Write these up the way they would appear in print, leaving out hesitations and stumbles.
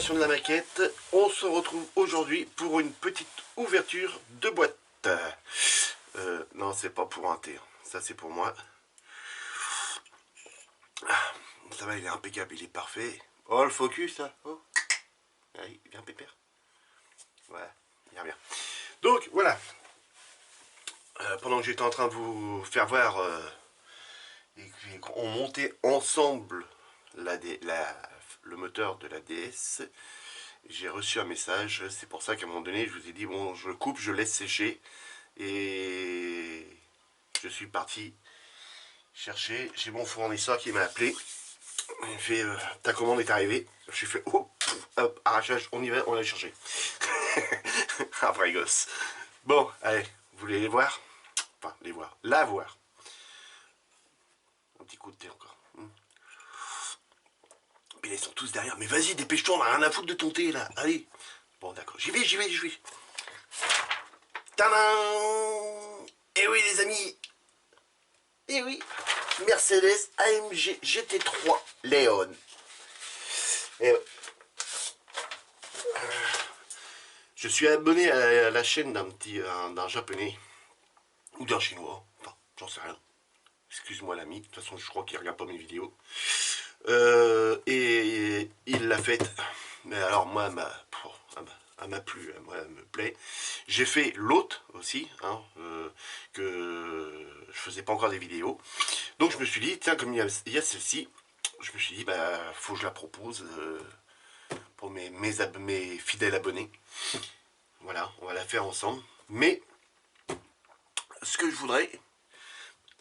préparation de la maquette. On se retrouve aujourd'hui pour une petite ouverture de boîte. Non, c'est pas pour un thé, ça c'est pour moi. Ça va, il est impeccable, il est parfait. Oh, le focus là, oh. Allez, bien pépère. Voilà, bien bien. Donc voilà, pendant que j'étais en train de vous faire voir et qu'on montait ensemble le moteur de la DS, j'ai reçu un message. C'est pour ça qu'à un moment donné je vous ai dit bon, je coupe, je laisse sécher, et je suis parti chercher chez mon fournisseur qui m'a appelé. Il me fait ta commande est arrivée. Je suis fait oh, hop, arrachage, on y va, on va la chercher. Un vrai gosse. Bon, allez, vous voulez les voir? Enfin, les voir, la voir. Un petit coup de thé encore. Mais ils sont tous derrière. Mais vas-y, dépêche-toi, on a rien à foutre de ton thé là. Allez. Bon, d'accord, j'y vais. Tadam! Et oui, les amis. Et oui, Mercedes AMG GT3 Leon. Et je suis abonné à la chaîne d'un japonais ou d'un chinois. Enfin, j'en sais rien. Excuse-moi l'ami. De toute façon, je crois qu'il regarde pas mes vidéos. Et il l'a faite. Mais alors moi, elle m'a plu, moi, elle me plaît. J'ai fait l'autre aussi, hein, que je faisais pas encore des vidéos. Donc je me suis dit, tiens, comme il y a celle-ci, je me suis dit, bah, faut que je la propose pour mes fidèles abonnés. Voilà, on va la faire ensemble. Mais ce que je voudrais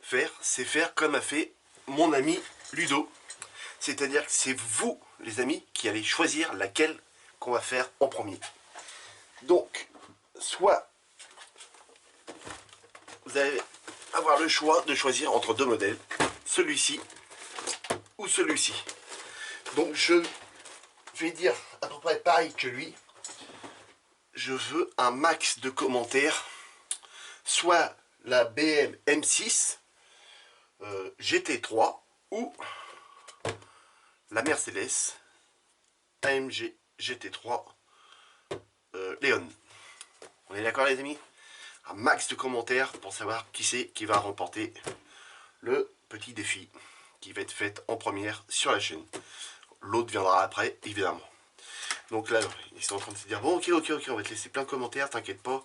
faire, c'est faire comme a fait mon ami Ludo. C'est-à-dire que c'est vous, les amis, qui allez choisir laquelle qu'on va faire en premier. Donc, soit vous allez avoir le choix de choisir entre deux modèles, celui-ci ou celui-ci. Donc, je vais dire à peu près pareil que lui. Je veux un max de commentaires, soit la BM M6 GT3 ou la Mercedes AMG GT3 Leon. On est d'accord les amis? Un max de commentaires pour savoir qui c'est qui va remporter le petit défi qui va être fait en première sur la chaîne. L'autre viendra après, évidemment. Donc là, ils sont en train de se dire, bon, ok, on va te laisser plein de commentaires, t'inquiète pas.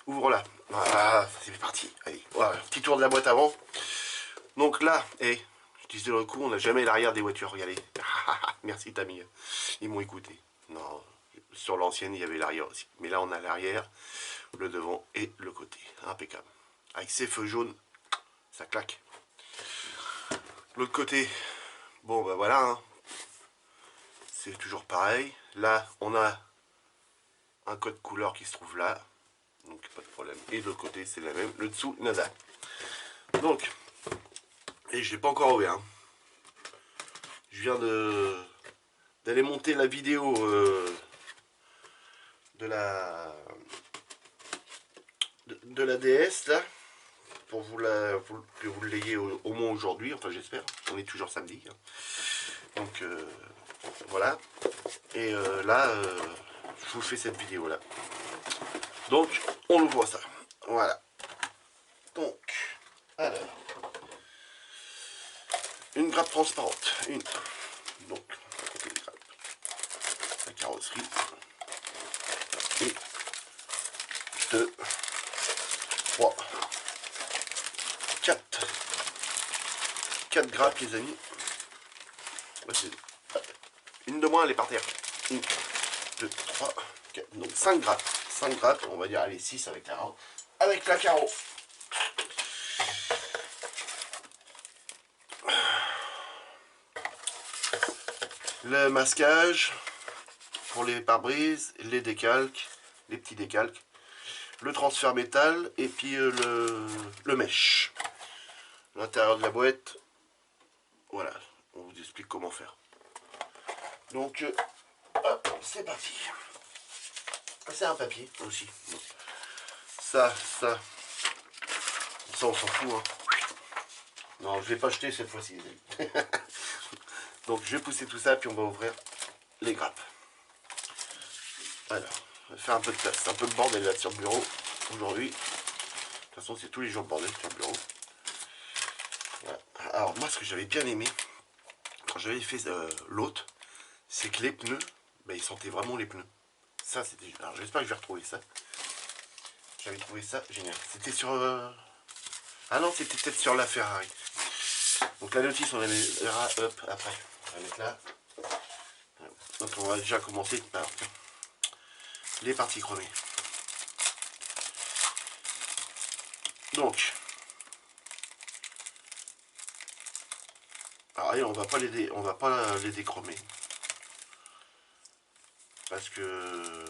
Ouvre-la. Voilà, c'est parti. Allez, voilà, petit tour de la boîte avant. Donc là, je disais le coup, on n'a jamais l'arrière des voitures, regardez. Merci Tammy, ils m'ont écouté. Non, sur l'ancienne, il y avait l'arrière aussi. Mais là, on a l'arrière, le devant et le côté. Impeccable. Avec ces feux jaunes, ça claque. L'autre côté, bon, ben voilà, hein. C'est toujours pareil. Là, on a un code couleur qui se trouve là. Donc, pas de problème. Et de l'autre côté, c'est la même. Le dessous, nada. Donc, et je l'ai pas encore ouvert. Hein. Je viens d'aller monter la vidéo de la DS, là. Pour que vous l'ayez au moins aujourd'hui. Enfin, j'espère. On est toujours samedi. Hein. Donc, voilà. Et là, je vous fais cette vidéo là. Donc, on ouvre ça. Voilà. Donc, alors, une grappe transparente. Une. Donc, la carrosserie. Et 2, 3, 4. 4 grappes, les amis. Une de moins, elle est par terre. 1, 2, 3, 4. Donc 5 grappes. 5 grappes, on va dire, allez, 6 avec la carreau. Le masquage pour les pare-brises, les décalques, les petits décalques, le transfert métal et puis le mèche. L'intérieur de la boîte, voilà, on vous explique comment faire. Donc, hop, c'est parti. C'est un papier aussi. Ça, on s'en fout. Hein. Non, je vais pas jeter cette fois-ci. Donc, je vais pousser tout ça, puis on va ouvrir les grappes. Alors, on va faire un peu de place. C'est un peu le bordel là sur le bureau aujourd'hui. De toute façon, c'est tous les jours le bordel sur le bureau. Voilà. Alors, moi, ce que j'avais bien aimé, quand j'avais fait l'autre, c'est que les pneus, ben, ils sentaient vraiment les pneus. Ça, c'était... Alors, j'espère que je vais retrouver ça. J'avais trouvé ça génial. C'était sur... Ah non, c'était peut-être sur la Ferrari. Donc la notice, on la mettra hop, après. On va la mettre là. Donc on va déjà commencer par les parties chromées. Donc, alors, on va pas les déchromer. Parce que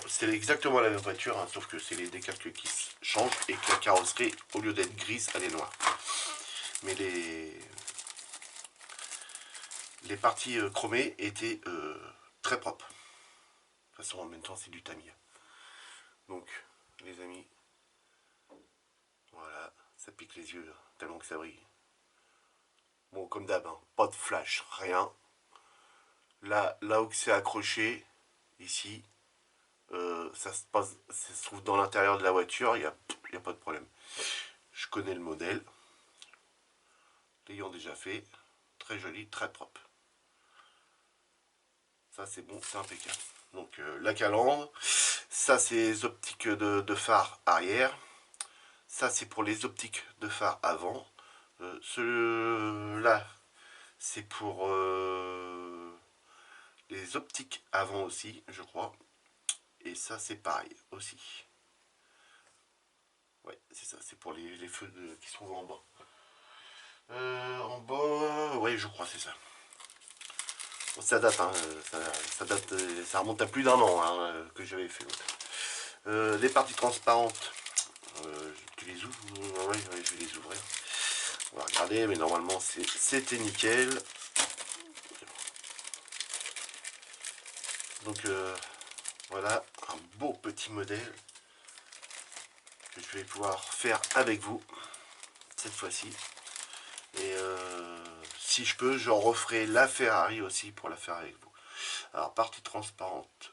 c'est exactement la même voiture, hein, sauf que c'est les décalques qui changent et que la carrosserie, au lieu d'être grise, elle est noire. Mais les parties chromées étaient très propres. De toute façon, en même temps, c'est du Tamiya. Donc, les amis, voilà, ça pique les yeux tellement que ça brille. Bon, comme d'hab, hein, pas de flash, rien. Là où c'est accroché, ici, ça se trouve dans l'intérieur de la voiture, il n'y a pas de problème. Je connais le modèle, l'ayant déjà fait, très joli, très propre. Ça c'est bon, c'est impeccable. Donc la calandre, ça c'est les optiques de phare arrière, ça c'est pour les optiques de phare avant. Ceux-là, c'est pour les optiques avant aussi, je crois. Et ça c'est pareil aussi. Ouais, c'est ça, c'est pour les feux qui se trouvent en bas. En bas, ouais, je crois, c'est ça. Bon, ça date, hein, ça date, ça remonte à plus d'un an hein, que j'avais fait l'autre. Les parties transparentes, tu les ouvres? Ouais, je vais les ouvrir. On va regarder, mais normalement c'était nickel. Donc voilà, un beau petit modèle que je vais pouvoir faire avec vous cette fois-ci. Et si je peux, j'en referai la Ferrari aussi pour la faire avec vous. Alors, partie transparente.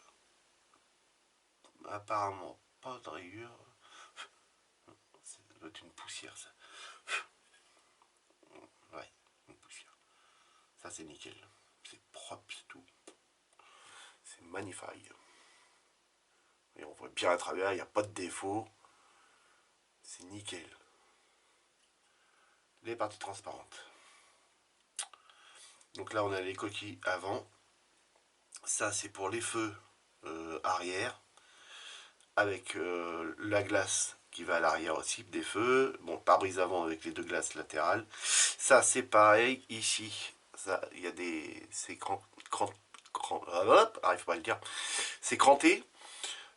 Apparemment, pas de rayures. Ça doit être une poussière, ça. Ouais, une poussière. Ça, c'est nickel. C'est propre, c'est tout. C'est magnifique. Et on voit bien à travers, il n'y a pas de défaut. C'est nickel. Les parties transparentes. Donc là, on a les coquilles avant. Ça, c'est pour les feux arrière. Avec la glace qui va à l'arrière aussi des feux. Bon, pare-brise avant avec les deux glaces latérales. Ça, c'est pareil ici. Ça, il y a des... C'est arrive pas à le dire. C'est cranté.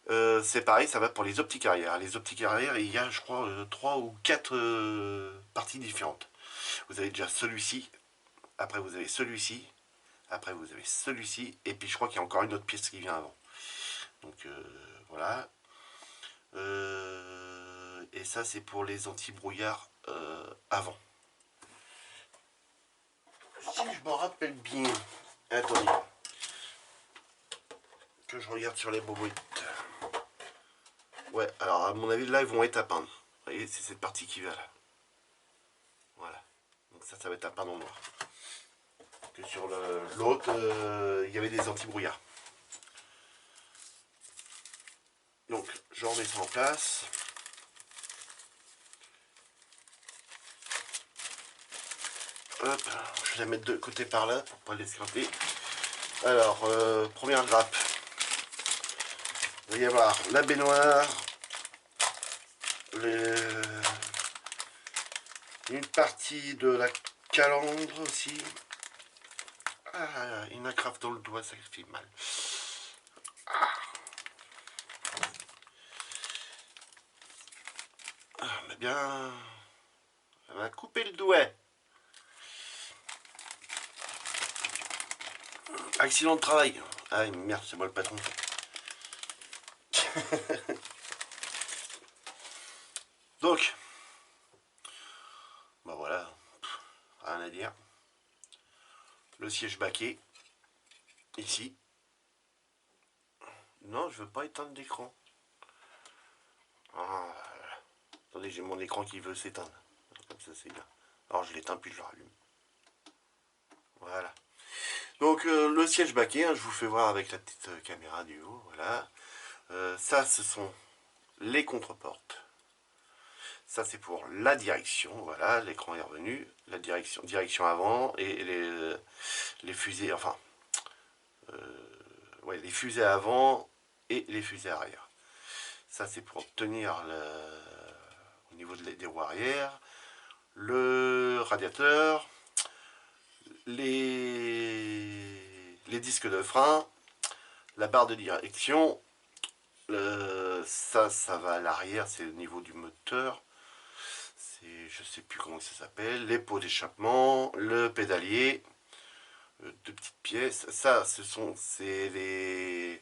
C'est pareil, ça va pour les optiques arrière. Les optiques arrière, il y a, je crois, 3 ou 4 parties différentes. Vous avez déjà celui-ci. Après, vous avez celui-ci. Après, vous avez celui-ci. Et puis, je crois qu'il y a encore une autre pièce qui vient avant. Donc, voilà. Et ça, c'est pour les anti-brouillards avant. Si je me rappelle bien, attendez, que je regarde sur les boboites. Ouais, alors à mon avis, là, ils vont être à peindre. Vous voyez, c'est cette partie qui va là. Voilà. Donc ça va être à peindre en noir. Que sur l'autre, il y avait des anti-brouillards. Donc, je remets ça en place. Hop, je vais la mettre de côté par là pour pas l'escraper. Alors, première grappe. Il va y avoir la baignoire, une partie de la calandre aussi. Ah, une agrafe dans le doigt, ça fait mal. Ah, mais bien, elle m'a coupé le doigt. Accident de travail. Ah merde, c'est moi le patron. Donc, bah voilà, rien à dire. Le siège baquet, ici. Non, je veux pas éteindre l'écran. Ah, attendez, j'ai mon écran qui veut s'éteindre. Comme ça, c'est bien. Alors, je l'éteins puis je le rallume. Voilà. Donc, le siège baquet, hein, je vous fais voir avec la petite caméra du haut. Voilà. Ça, ce sont les contreportes. Ça, c'est pour la direction. Voilà, l'écran est revenu. La direction avant et les fusées, enfin, ouais, les fusées avant et les fusées arrière. Ça, c'est pour tenir au niveau des roues arrière, le radiateur, les disques de frein, la barre de direction. Ça va à l'arrière, c'est au niveau du moteur. Je sais plus comment ça s'appelle. Les pots d'échappement, le pédalier, deux petites pièces. Ça, c'est les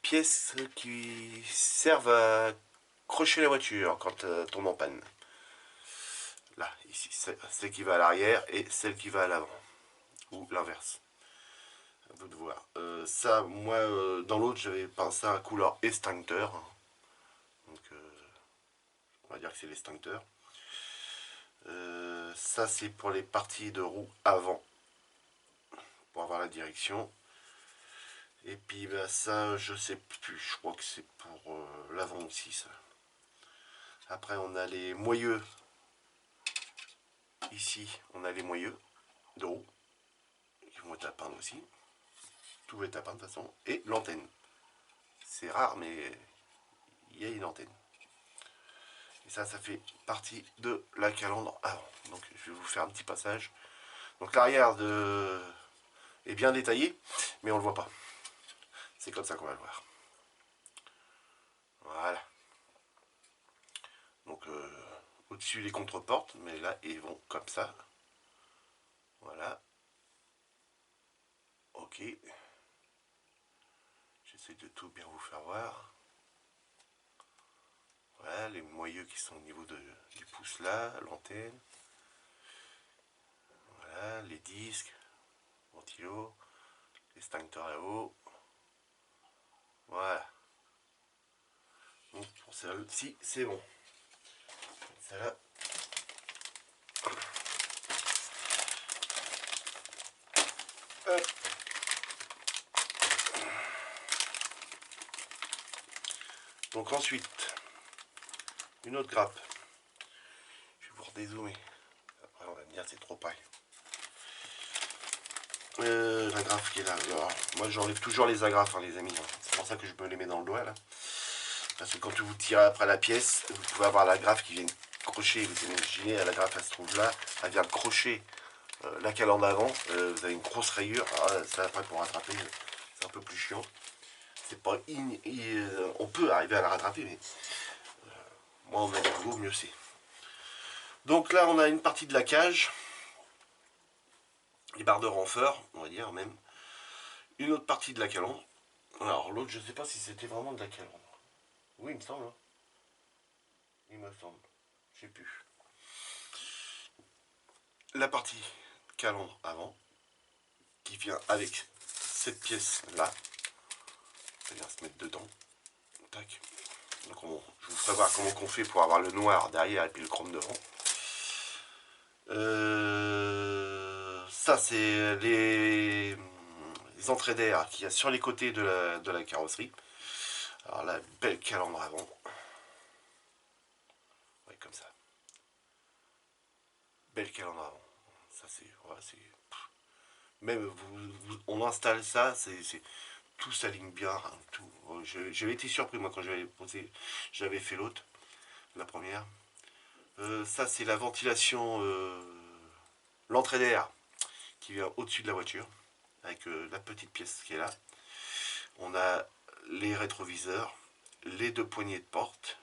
pièces qui servent à crocher la voiture quand elle tombe en panne. Là, ici, celle qui va à l'arrière et celle qui va à l'avant. Ou l'inverse. À vous de voir. Ça, moi, dans l'autre, j'avais pensé à un couleur extincteur. Donc, on va dire que c'est l'extincteur. Ça, c'est pour les parties de roue avant. Pour avoir la direction. Et puis, bah, ça, je sais plus. Je crois que c'est pour l'avant aussi, ça. Après, on a les moyeux. Ici, on a les moyeux de roue. Qui vont être à peindre aussi. Tout va être à peindre de toute façon. Et l'antenne. C'est rare, mais il y a une antenne. Et ça fait partie de la calandre avant. Donc je vais vous faire un petit passage. Donc l'arrière est bien détaillé, mais on ne le voit pas. C'est comme ça qu'on va le voir. Voilà. Donc au-dessus les contreportes, mais là ils vont comme ça. Voilà. Ok. J'essaie de tout bien vous faire voir. Voilà, les moyeux qui sont au niveau du pouce là, l'antenne. Voilà, les disques, ventilo, l'extincteur là-haut. Voilà. Donc pour celle-ci, c'est bon. Celle-là. Hop. Donc ensuite, une autre grappe. Je vais vous redézoomer. Après on va me dire c'est trop près. La graffe qui est là. Alors, moi j'enlève toujours les agrafes, hein, les amis. C'est pour ça que je me les mets dans le doigt là. Parce que quand vous tirez après la pièce, vous pouvez avoir la graffe qui vient crocher. Vous imaginez, la graffe elle se trouve là, elle vient crocher la calandre avant. Vous avez une grosse rayure. Alors, ça après pour rattraper, c'est un peu plus chiant. C'est pas on peut arriver à la rattraper, mais moi on met du boulot, mieux c'est. Donc là on a une partie de la cage, les barres de renfort, on va dire même. Une autre partie de la calandre. Alors l'autre, je sais pas si c'était vraiment de la calandre. Oui, il me semble. Hein. Il me semble. Je sais plus. La partie calandre avant, qui vient avec cette pièce là. C'est-à-dire se mettre dedans. Tac. Donc je vous ferai voir comment on fait pour avoir le noir derrière et puis le chrome devant. Ça c'est les entrées d'air qu'il y a sur les côtés de la carrosserie. Alors la belle calandre avant. Ouais, comme ça. Belle calandre avant. Ça c'est... Ouais, même on installe ça, tout s'aligne bien. Hein, tout. J'avais été surpris moi quand j'avais fait l'autre, la première. Ça c'est la ventilation, l'entrée d'air qui vient au-dessus de la voiture, avec la petite pièce qui est là. On a les rétroviseurs, les deux poignées de porte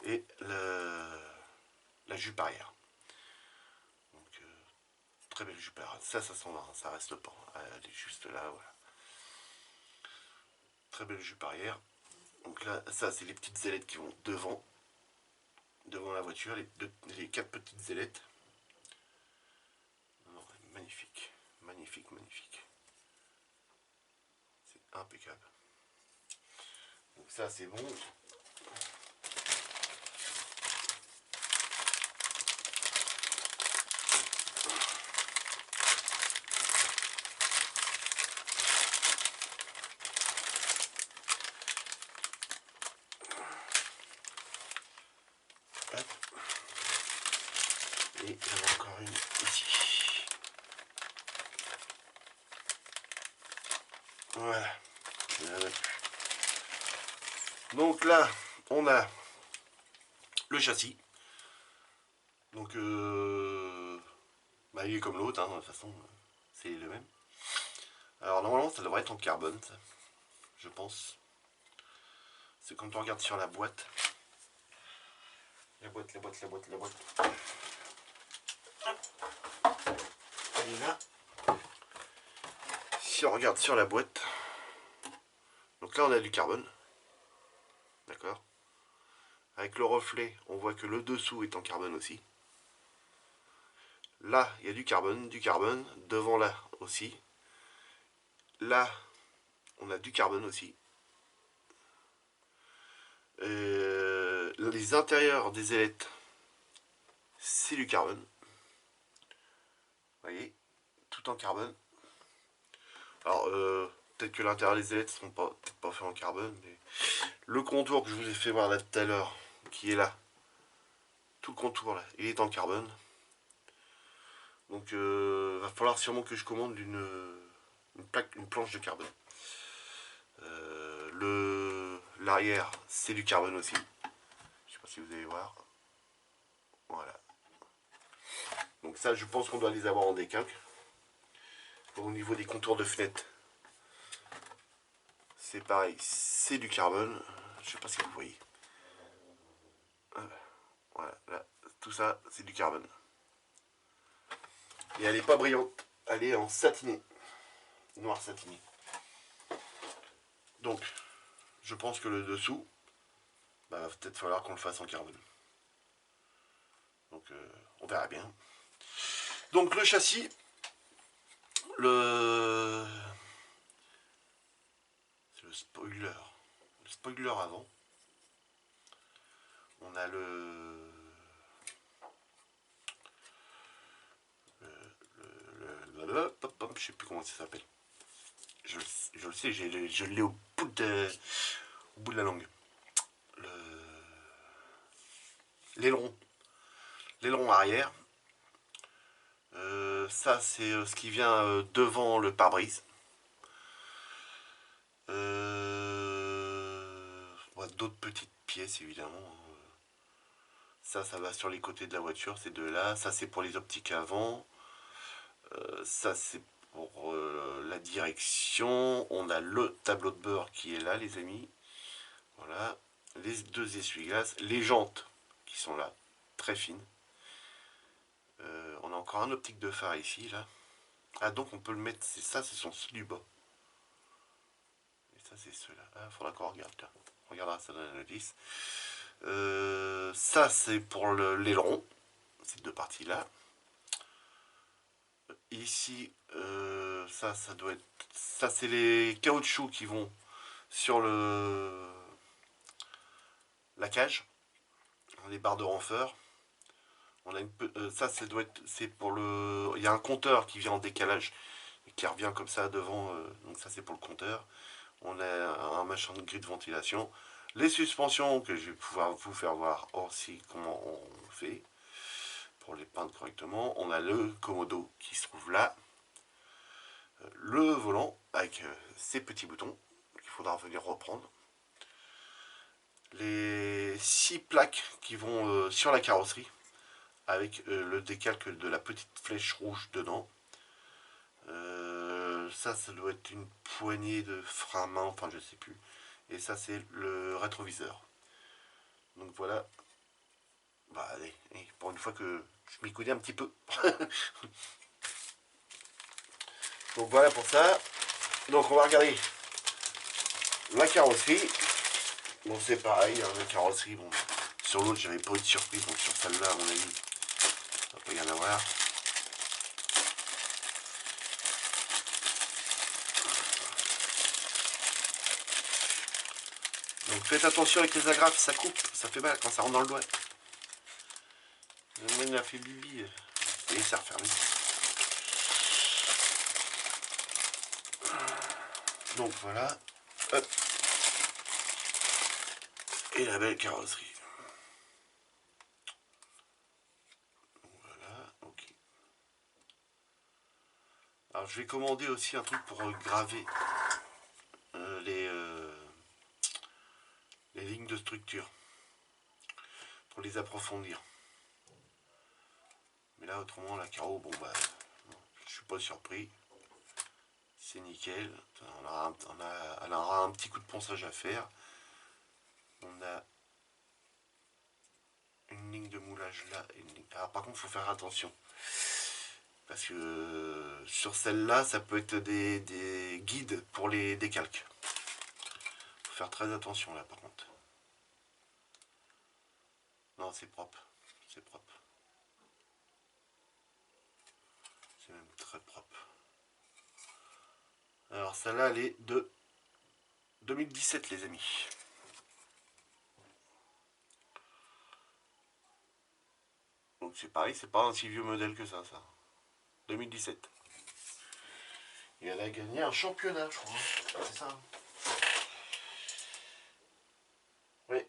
et la jupe arrière. Donc très belle jupe arrière. Ça s'en va, ça reste pas. Elle est juste là, voilà. Très belle jupe arrière. Donc là, ça c'est les petites ailettes qui vont devant la voiture, les quatre petites ailettes. Non, magnifique, magnifique, magnifique. C'est Impeccable. Donc ça c'est bon. Hop. Et j'en ai encore une ici. Voilà. Donc là, on a le châssis. Donc, bah, il est comme l'autre, hein, de toute façon, c'est le même. Alors, normalement, ça devrait être en carbone, ça, je pense. C'est quand on regarde sur la boîte. La boîte. Elle est là. Si on regarde sur la boîte, donc là, on a du carbone. D'accord. Avec le reflet, on voit que le dessous est en carbone aussi. Là, il y a du carbone. Devant là aussi. Là, on a du carbone aussi. Les intérieurs des ailettes, c'est du carbone. Vous voyez, tout en carbone. Alors, peut-être que l'intérieur des ailettes ne seront peut-être pas faits en carbone, mais le contour que je vous ai fait voir là tout à l'heure, qui est là, tout le contour là, il est en carbone. Donc, va falloir sûrement que je commande une planche de carbone. L'arrière, c'est du carbone aussi. Je sais pas si vous allez voir. Voilà. Donc ça, je pense qu'on doit les avoir en décalque. Au niveau des contours de fenêtre, c'est pareil, c'est du carbone. Je sais pas si vous voyez. Voilà, là, tout ça, c'est du carbone. Et elle n'est pas brillante, elle est en satiné, noir satiné. Donc, je pense que le dessous, bah, va peut-être falloir qu'on le fasse en carbone. Donc, on verra bien. Donc, le châssis, c'est le spoiler. Le spoiler avant. On a je sais plus comment ça s'appelle. Je le sais, je l'ai au bout de la langue. L'aileron. L'aileron arrière. Ça, c'est ce qui vient devant le pare-brise. D'autres petites pièces, évidemment. Ça va sur les côtés de la voiture, ces deux-là. Ça, c'est pour les optiques avant. Ça, c'est pour la direction. On a le tableau de bord qui est là, les amis. Voilà. Les deux essuie-glaces. Les jantes qui sont là, très fines. On a encore un optique de phare ici, là. Ah, donc on peut le mettre. C'est ça, ce sont ceux du bas. Et ça, c'est ceux-là. Ah, faudra qu'on regarde, là. On regardera ça dans la notice. Ça, c'est pour l'aileron. Ces deux parties-là. Ici, ça doit être... Ça, c'est les caoutchoucs qui vont sur la cage. Les barres de renfort. On a ça, doit être... C'est pour le... Il y a un compteur qui vient en décalage. Et qui revient comme ça devant. Donc ça, c'est pour le compteur. On a un machin de grille de ventilation. Les suspensions que je vais pouvoir vous faire voir aussi comment on fait pour les peindre correctement. On a le commodo qui se trouve là. Le volant avec ces petits boutons qu'il faudra venir reprendre. Les 6 plaques qui vont sur la carrosserie avec le décalque de la petite flèche rouge dedans. Ça doit être une poignée de frein main, enfin je sais plus. Et ça, c'est le rétroviseur. Donc voilà. Bah allez, pour une fois que je m'y connais un petit peu. Donc voilà pour ça. Donc on va regarder la carrosserie. Bon, c'est pareil, hein, la carrosserie. Bon, sur l'autre, j'avais pas eu de surprise. Donc sur celle-là, à mon avis, ça va pas y en avoir. Donc faites attention avec les agrafes, ça coupe, ça fait mal quand ça rentre dans le doigt. Le moine a fait bibi. Et c'est refermé. Donc voilà. Hop. Et la belle carrosserie. Donc voilà, ok. Alors je vais commander aussi un truc pour graver les lignes de structure. Pour les approfondir. Mais là autrement la carreau, bon bah je suis pas surpris. C'est nickel. Elle aura un petit coup de ponçage à faire. On a une ligne de moulage là. Alors par contre il faut faire attention. Parce que sur celle-là, ça peut être des guides pour les décalques. Faut faire très attention là par contre. Non, c'est propre. C'est propre. C'est même très propre. Alors celle-là, elle est de 2017 les amis. Donc c'est pareil, c'est pas un si vieux modèle que ça. 2017. Et elle a gagné un championnat, je crois. C'est ça. Oui.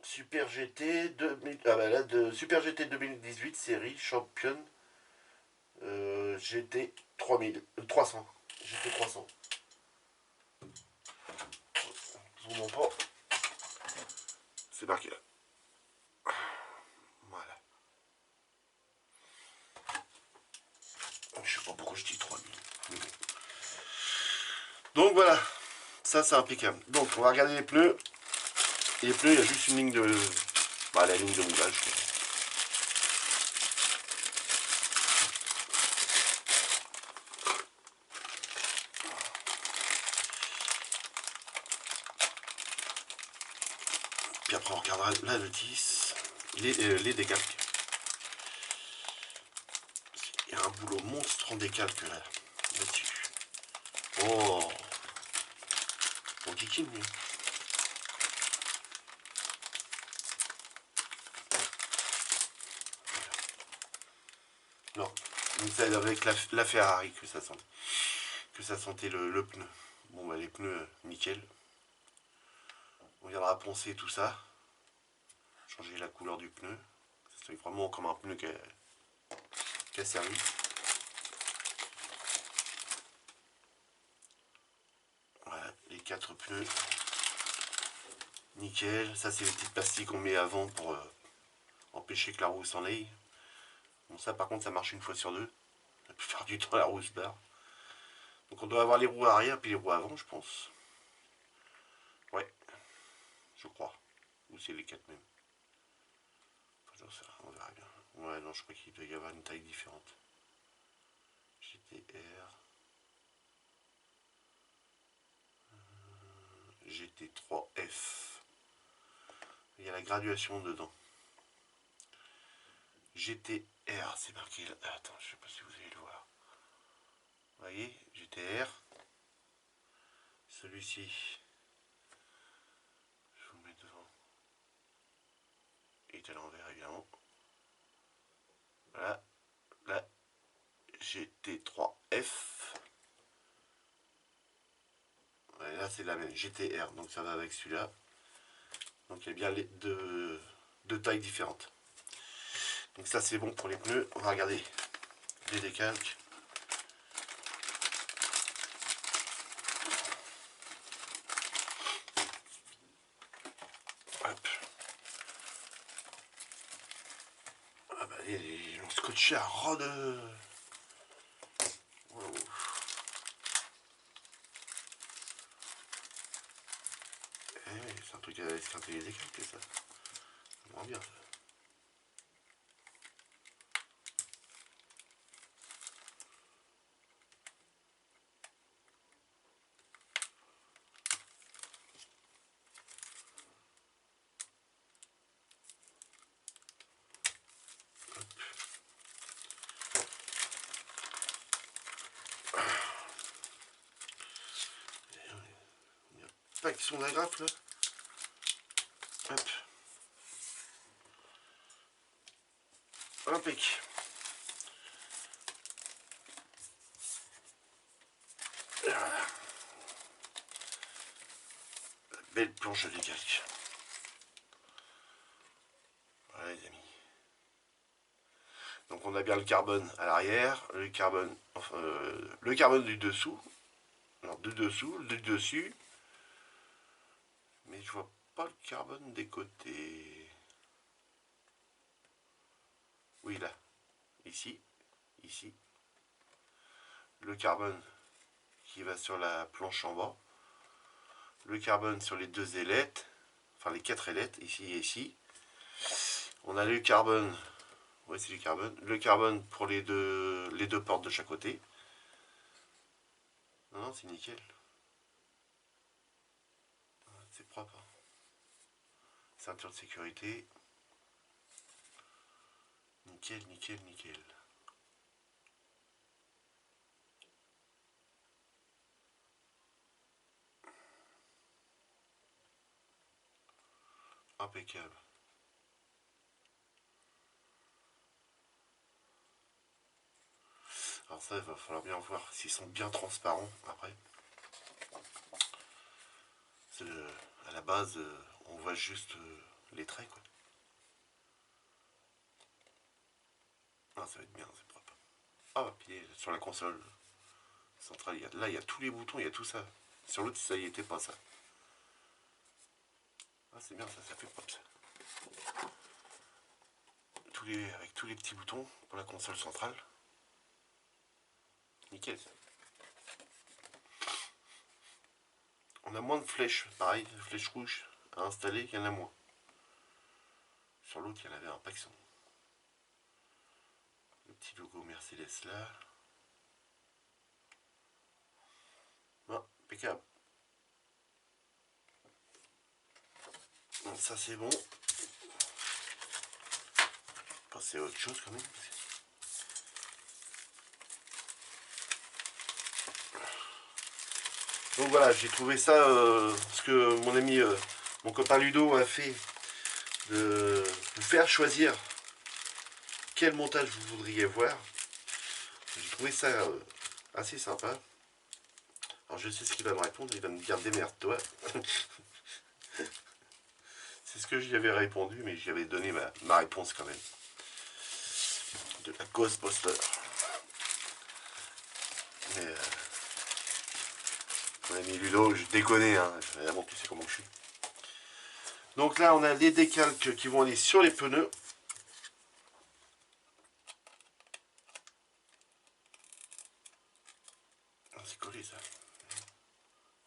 Super GT 2000. Ah bah là, de Super GT 2018, série championne GT 3000. 300. GT 300. Zoomons pas. C'est marqué là. Voilà. Je sais pas pourquoi je dis 3000. Mais bon. Donc voilà. Ça, c'est impeccable. Donc, on va regarder les pneus. Et les pneus, il y a juste une ligne de... Bah, la ligne de moulage. Quoi. Puis après, on regardera la notice. Les décalques. Il y a un boulot monstre en décalque là-dessus. Oh, on kikine. Non, c'est avec la Ferrari que ça sentait le pneu. Bon bah les pneus nickel. On viendra poncer tout ça. Changer la couleur du pneu. C'est vraiment comme un pneu qui a servi. Voilà, les 4 pneus. Nickel. Ça c'est les petites pastilles qu'on met avant pour empêcher que la roue s'en aille. Bon ça par contre ça marche une fois sur deux. La plupart du temps la roue se barre. Donc on doit avoir les roues arrière puis les roues avant je pense. Ouais. Je crois. Ou c'est les 4 même. On verra bien. Ouais non je crois qu'il doit y avoir une taille différente. GTR. GT3F. Il y a la graduation dedans. GTR, c'est marqué là. Attends, je sais pas si vous allez le voir. Vous voyez, GTR. Celui-ci, je vous le mets devant. Il est à l'envers évidemment. Voilà. La GT3F. Ouais, là c'est la même, GTR, donc ça va avec celui-là. Donc il y a bien les deux tailles différentes. Donc ça c'est bon pour les pneus. On va regarder les décalques. Hop. Ah bah ils l'ont scotché à ras de... Wow. C'est un truc à esquinter les décalques ça. C'est moins bien ça. Pas qui sont d'agrafes là. Impec. Voilà. Belle planche de décalque. Voilà les amis. Donc on a bien le carbone à l'arrière, le carbone du dessous, alors du dessous, du dessus, mais je vois pas le carbone des côtés. Oui là, ici, ici. Le carbone qui va sur la planche en bas, le carbone sur les deux ailettes, enfin les quatre ailettes, ici et ici. On a le carbone, ouais c'est du carbone, le carbone pour les deux portes de chaque côté. Non, non, c'est nickel. C'est propre. Ceinture de sécurité. Nickel, nickel, nickel. Impeccable. Alors ça, il va falloir bien voir s'ils sont bien transparents après. À la base, on voit juste les traits, quoi. Ah, ça va être bien, c'est propre. Ah, puis sur la console centrale, là, il y a tous les boutons, il y a tout ça. Sur l'autre, ça y était pas ça. Ah, c'est bien, ça fait propre, ça. Avec tous les petits boutons pour la console centrale. Nickel, ça. On a moins de flèches, pareil, de flèches rouges à installer, il y en a moins. Sur l'autre, il y en avait un paxon. Le petit logo Mercedes là. Ah, impeccable. Donc ça c'est bon. Passer à autre chose quand même. Donc voilà, j'ai trouvé ça, ce que mon ami, mon copain Ludo a fait, de vous faire choisir quel montage vous voudriez voir. J'ai trouvé ça assez sympa. Alors je sais ce qu'il va me répondre, il va me dire démerde-toi. C'est ce que j'y avais répondu, mais j'y avais donné ma réponse quand même. De la Ghostbuster. Mais mon ami Ludo, je déconne, hein, évidemment tu sais comment je suis. Donc là on a les décalques qui vont aller sur les pneus. C'est collé ça.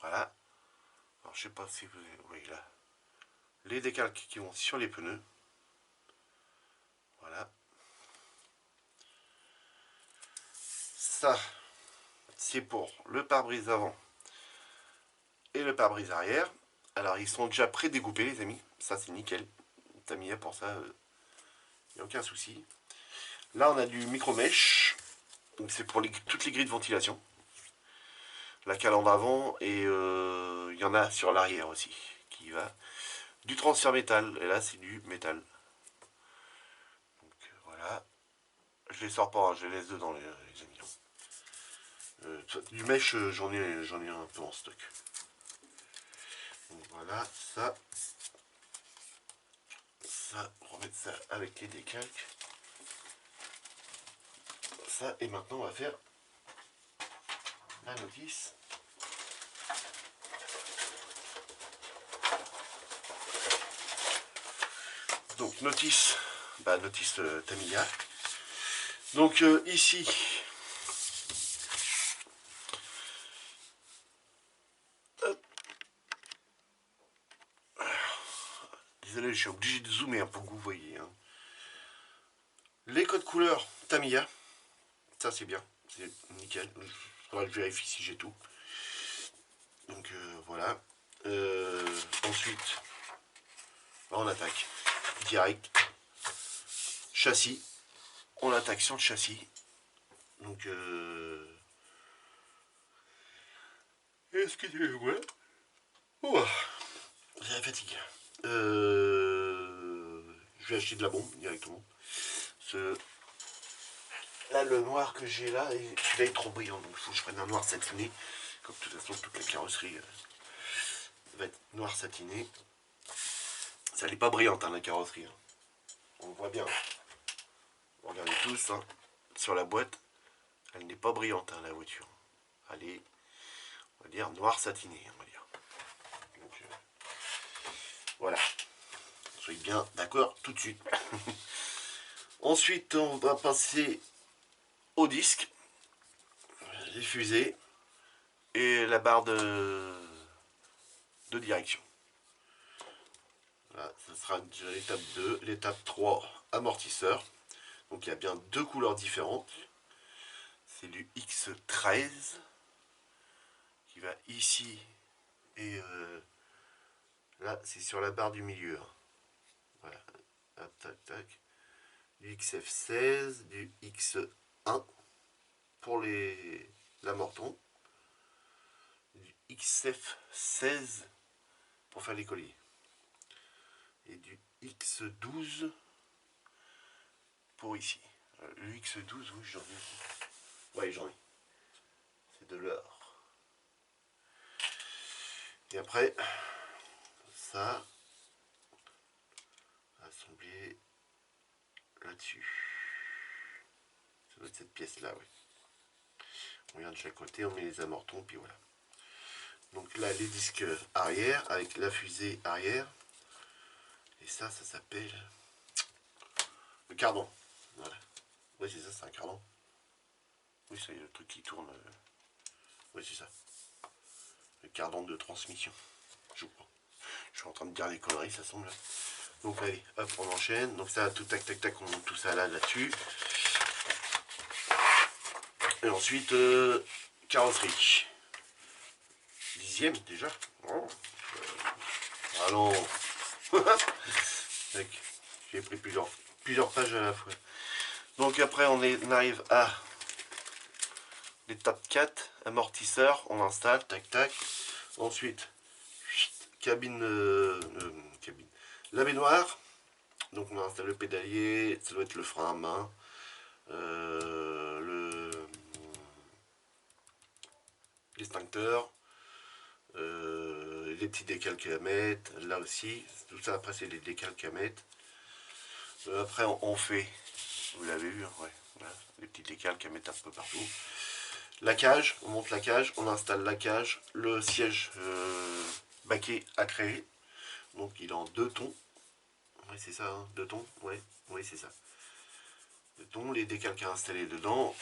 Voilà. Alors je sais pas si vous voyez là. Les décalques qui vont sur les pneus. Voilà. Ça, c'est pour le pare-brise avant et le pare-brise arrière. Alors ils sont déjà pré-découpés les amis. Ça c'est nickel. Tamiya pour ça, il n'y a aucun souci. Là on a du micro-mesh. Donc c'est pour toutes les grilles de ventilation. La calandre avant et il y en a sur l'arrière aussi. Qui va. Du transfert métal. Et là c'est du métal. Donc voilà. Je les sors pas, hein, je les laisse dedans les amis. Du mesh, j'en ai un peu en stock. Donc voilà, ça, on remettre ça avec les décalques. Ça, et maintenant on va faire la notice. Donc notice, notice Tamiya. Donc ici, désolé, je suis obligé de zoomer pour que vous voyez. Hein. Les codes couleurs Tamiya, ça c'est bien, c'est nickel. Je vérifie si j'ai tout. Donc voilà. Ensuite, on attaque direct. Châssis, on attaque sur le châssis. Donc excusez-moi. Oh, j'ai la fatigue. Je vais acheter de la bombe directement. Là, le noir que j'ai là, celui-là est trop brillant, donc il faut que je prenne un noir satiné. Comme de toute façon, toute la carrosserie va être noir satiné. Ça n'est pas brillante, hein, la carrosserie. Hein. On le voit bien. Regardez tous, hein, sur la boîte, elle n'est pas brillante, hein, la voiture. Elle est, on va dire, noir satiné, on va dire. Donc, voilà. Soyez bien d'accord tout de suite. Ensuite, on va passer au disque, les fusées et la barre de direction. Là, ce sera déjà l'étape 2. L'étape 3, amortisseur. Donc il y a bien deux couleurs différentes. C'est du X13 qui va ici et là c'est sur la barre du milieu. Voilà. Hop, tac, tac. Du XF16, du X1 pour l'amorton. Du XF16 pour faire les colliers. Et du X12 pour ici. Le X12, oui, j'en ai. Ouais, j'en ai. C'est de l'or. Et après, ça, assembler là-dessus. Ça doit être cette pièce-là, oui. On vient de chaque côté, on met les amortons, puis voilà. Donc là, les disques arrière, avec la fusée arrière. Et ça s'appelle le cardan. Voilà. Oui, c'est ça, c'est un cardan. Oui, c'est le truc qui tourne. Oui, c'est ça. Le cardan de transmission. Je crois. Je suis en train de dire des conneries, ça semble. Donc allez, hop, on enchaîne. Donc ça, tout tac, tac, tac, on monte tout ça là-dessus. Et ensuite, carrosserie. 10e déjà. Oh. Allons. J'ai pris plusieurs pages à la fois. Donc après, on arrive à l'étape 4, amortisseur, on installe, tac, tac. Ensuite, cabine, la baignoire. Donc on installe le pédalier, ça doit être le frein à main, l'extincteur, les petits décalques à mettre, là aussi, tout ça après c'est les décalques à mettre. Après on fait, vous l'avez vu, hein, ouais, voilà, les petits décalques à mettre un peu partout. La cage, on monte la cage, on installe la cage, le siège baquet à créer, donc il est en 2 tons. Oui, c'est ça, hein, 2 tons, ouais, oui, c'est ça. 2 tons, les décalques à installer dedans.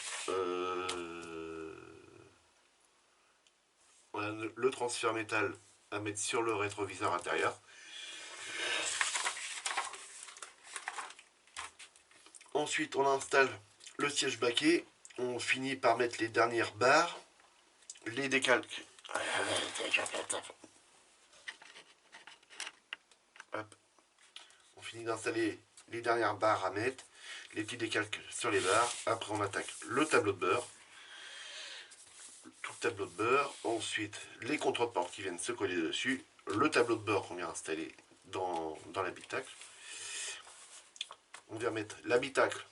Voilà, le transfert métal à mettre sur le rétroviseur intérieur. Ensuite, on installe le siège baquet. On finit par mettre les dernières barres, les décalques. Hop. On finit d'installer les dernières barres à mettre, les petits décalques sur les barres. Après, on attaque le tableau de bord. Tout le tableau de bord. Ensuite, les contreportes qui viennent se coller dessus. Le tableau de bord qu'on vient installer dans l'habitacle. On vient mettre l'habitacle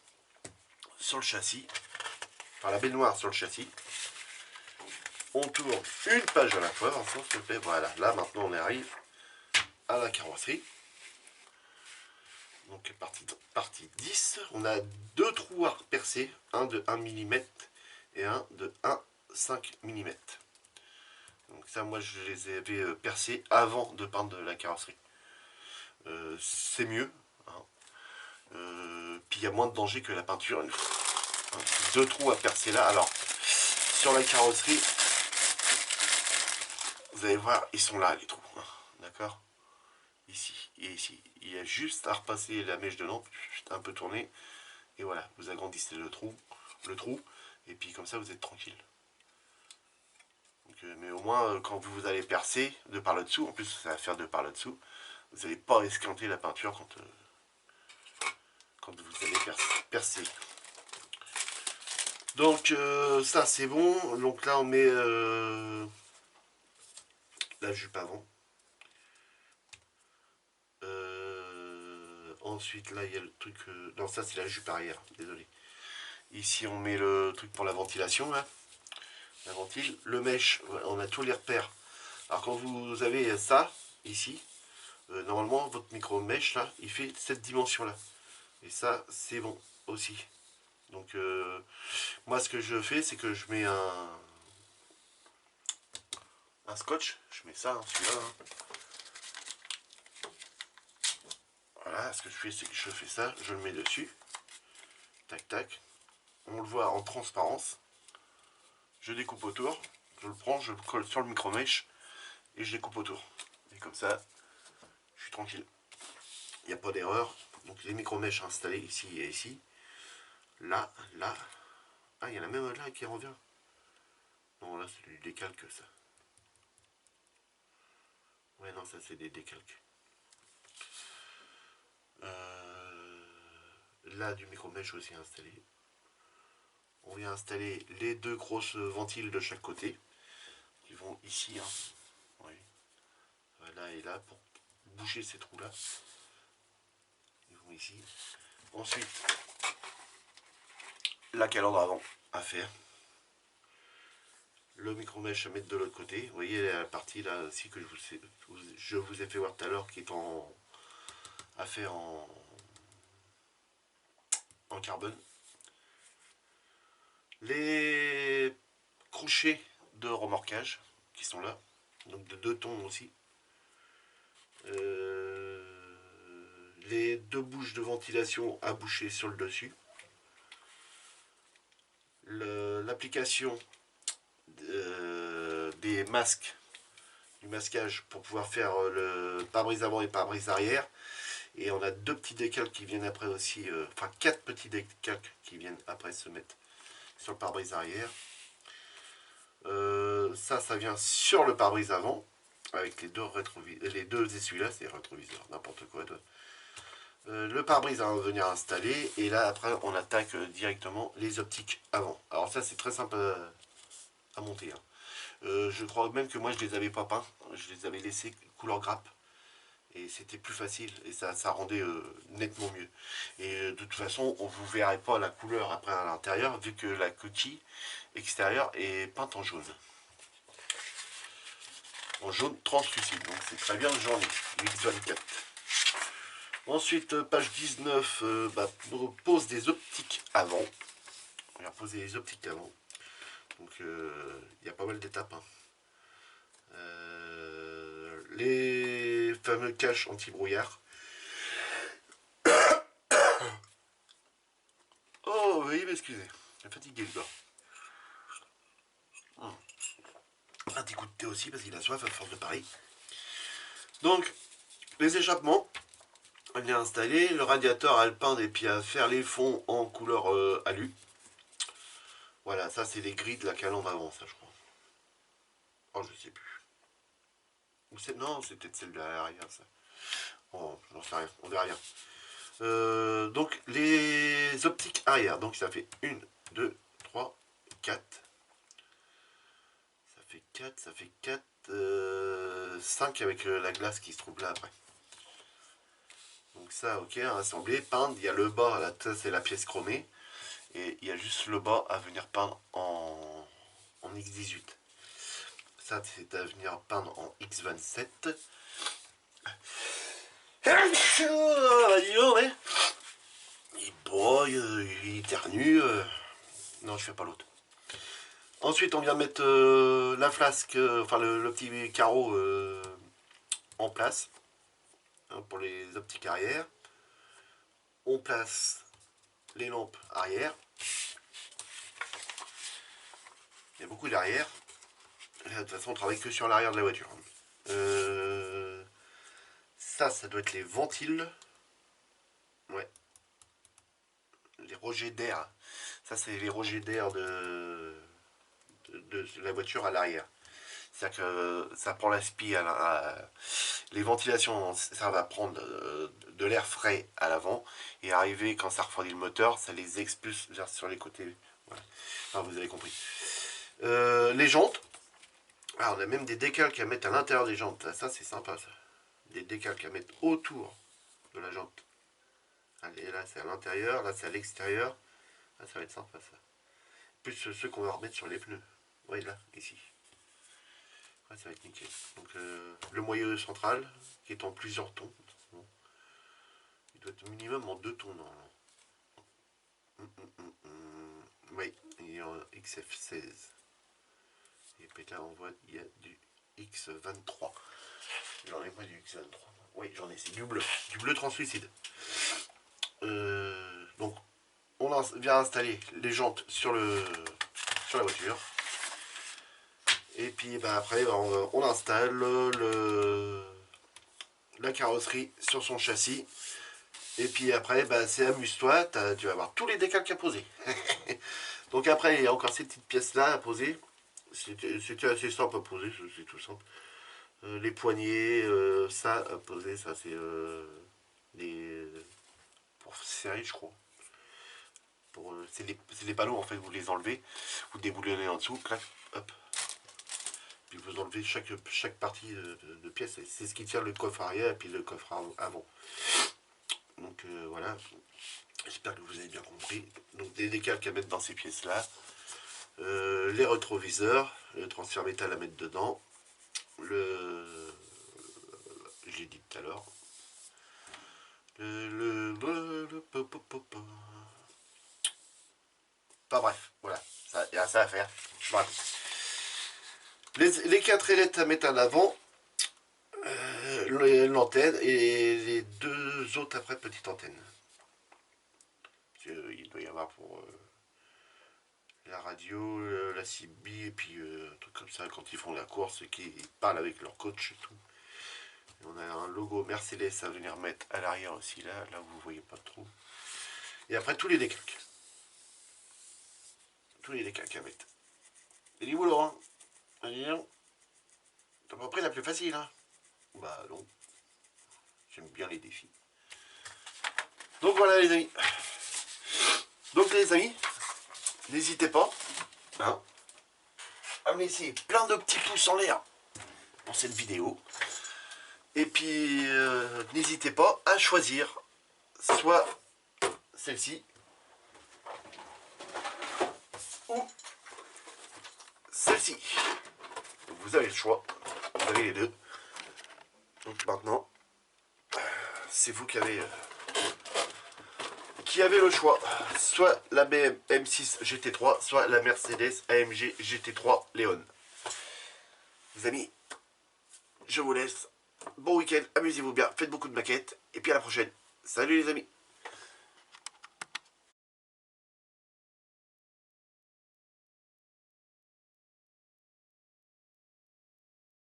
sur le châssis, enfin la baignoire sur le châssis. On tourne une page à la fois, Vincent, s'il te plaît. Voilà, là maintenant on arrive à la carrosserie. Donc partie 10, on a 2 trous à percer, un de 1 mm et un de 1,5 mm. Donc ça, moi je les avais percés avant de peindre la carrosserie. C'est mieux, hein. Puis il y a moins de danger que la peinture. 2 trous à percer là. Alors, sur la carrosserie, vous allez voir, ils sont là les trous. Hein, d'accord? Ici et ici. Il y a juste à repasser la mèche dedans, un peu tourner. Et voilà, vous agrandissez le trou. Et puis comme ça, vous êtes tranquille. Donc, mais au moins, quand vous allez percer de par là-dessous, en plus ça va faire de par là-dessous, vous n'allez pas esquinter la peinture quand vous allez percer. Donc ça c'est bon. Donc là on met la jupe avant. Ensuite là il y a le truc... non, ça c'est la jupe arrière, désolé. Ici on met le truc pour la ventilation là. La ventile. Le mèche, on a tous les repères. Alors quand vous avez ça ici, normalement votre micro mèche là, il fait cette dimension là. Et ça c'est bon aussi. Donc moi ce que je fais, c'est que je mets un scotch. Je mets ça, hein, celui-là. Hein. Voilà, ce que je fais, c'est que je fais ça, je le mets dessus. Tac tac. On le voit en transparence. Je découpe autour. Je le prends, je le colle sur le micro-mèche et je découpe autour. Et comme ça, je suis tranquille. Il n'y a pas d'erreur. Donc les micro-mèches installées ici et ici. Là, là. Ah, il y en a même là qui revient. Non, là c'est du décalque ça. Ouais, non, ça c'est des décalques. Là, du micro-mèche aussi installé. On vient installer les deux grosses ventiles de chaque côté. Qui vont ici. Hein. Oui. Là et là pour boucher ces trous-là. Ils vont ici. Ensuite, la calandre avant à faire. Le micro-mèche à mettre de l'autre côté. Vous voyez la partie là aussi que je vous ai fait voir tout à l'heure qui est à faire en carbone. Les crochets de remorquage qui sont là. Donc de 2 tons aussi. Les 2 bouches de ventilation à boucher sur le dessus. L'application des masques, du masquage pour pouvoir faire le pare-brise avant et pare-brise arrière. Et on a 2 petits décalques qui viennent après aussi, enfin 4 petits décalques qui viennent après se mettre sur le pare-brise arrière. Ça vient sur le pare-brise avant avec les deux essuie-là, c'est rétroviseur, n'importe quoi. Le pare-brise va venir installer et là après on attaque directement les optiques avant. Alors ça c'est très simple à monter. Hein. Je crois même que moi je les avais pas peints, je les avais laissés couleur grappe et c'était plus facile et ça rendait nettement mieux. Et de toute façon on vous verrait pas la couleur après à l'intérieur vu que la coquille extérieure est peinte en jaune. En jaune translucide, donc c'est très bien de journée, X24. Ensuite, page 19, pose des optiques avant. On va poser les optiques avant. Donc, il y a pas mal d'étapes. Hein. Les fameux caches anti-brouillard. Oh, oui, mais excusez. J'ai fatigué le gars. Un petit coup de thé aussi parce qu'il a soif à force de Paris. Donc, les échappements. On vient installer le radiateur alpin et puis à faire les fonds en couleur alu. Voilà, ça c'est les grilles de la calandre avant, ça je crois. Oh, je sais plus. Ou c'est non, c'est peut-être celle de l'arrière, ça. Oh, j'en sais rien, on verra bien. Donc les optiques arrière, donc ça fait 1, 2, 3, 4. Ça fait 4, ça fait 4, 5 avec la glace qui se trouve là après. Donc ça, ok, assemblé, peindre, il y a le bas, là, ça c'est la pièce chromée. Et il y a juste le bas à venir peindre en X18. Ça, c'est à venir peindre en X27. Il broille, il éternue. Non, je fais pas l'autre. Ensuite, on vient mettre la flasque, enfin le petit carreau en place hein, pour les optiques arrière. On place les lampes arrière. Il y a beaucoup d'arrière. De toute façon, on travaille que sur l'arrière de la voiture. Ça doit être les ventiles. Ouais. Les rejets d'air. Ça, c'est les rejets d'air de la voiture à l'arrière. C'est-à-dire que ça prend l'aspi les ventilations, ça va prendre de l'air frais à l'avant et arriver quand ça refroidit le moteur, ça les expulse vers sur les côtés. Voilà. Enfin, vous avez compris. Les jantes. Ah, on a même des décalques à mettre à l'intérieur des jantes. Ça, c'est sympa, ça. Des décalques à mettre autour de la jante. Allez, là, c'est à l'intérieur. Là, c'est à l'extérieur. Ah, ça va être sympa ça. Plus ceux qu'on va remettre sur les pneus. Oui, là, ici. Ouais, ça va être nickel. Donc le moyeu central, qui est en plusieurs tons. Bon. Il doit être minimum en 2 tons normalement. Oui, il est en XF16. Et puis là on voit il y a du X23. J'en ai pas du X23. Oui, j'en ai, c'est du bleu translucide. Donc on vient installer les jantes sur la voiture. Et puis bah, après bah, on installe la carrosserie sur son châssis. Et puis après bah, c'est amuse-toi, tu vas avoir tous les décals à poser. Donc après il y a encore ces petites pièces là à poser. C'était assez simple à poser, c'est tout simple. Les poignées, ça à poser, ça c'est pour serrer je crois. C'est les panneaux en fait, vous les enlevez, vous déboulonnez en dessous, clac, hop. Puis vous enlevez chaque partie de pièce. C'est ce qui tient le coffre arrière et puis le coffre avant. Donc voilà, j'espère que vous avez bien compris. Donc des décals à mettre dans ces pièces là. Les rétroviseurs, le transfert métal à mettre dedans. Je l'ai dit tout à l'heure. Enfin bref, voilà, il y a ça à faire. Bref. Les 4 ailettes à mettre en avant, l'antenne et les 2 autres après petites antennes. Il doit y avoir pour la radio, la CB et puis un truc comme ça quand ils font la course, qui parlent avec leur coach et tout. Et on a un logo Mercedes à venir mettre à l'arrière aussi là où vous voyez pas trop. Et après tous les décalques. Tous les décalques à mettre. Et du boulot, hein. T'as pas pris la plus facile, hein. Bah non. J'aime bien les défis. Donc voilà les amis. Donc les amis, n'hésitez pas hein, à me laisser plein de petits pouces en l'air pour cette vidéo. Et puis n'hésitez pas à choisir soit celle-ci ou celle-ci. Vous avez le choix, vous avez les deux. Donc maintenant, c'est vous qui avez le choix. Soit la BM M6 GT3, soit la Mercedes AMG GT3 Léon. Les amis, je vous laisse. Bon week-end, amusez-vous bien, faites beaucoup de maquettes. Et puis à la prochaine. Salut les amis.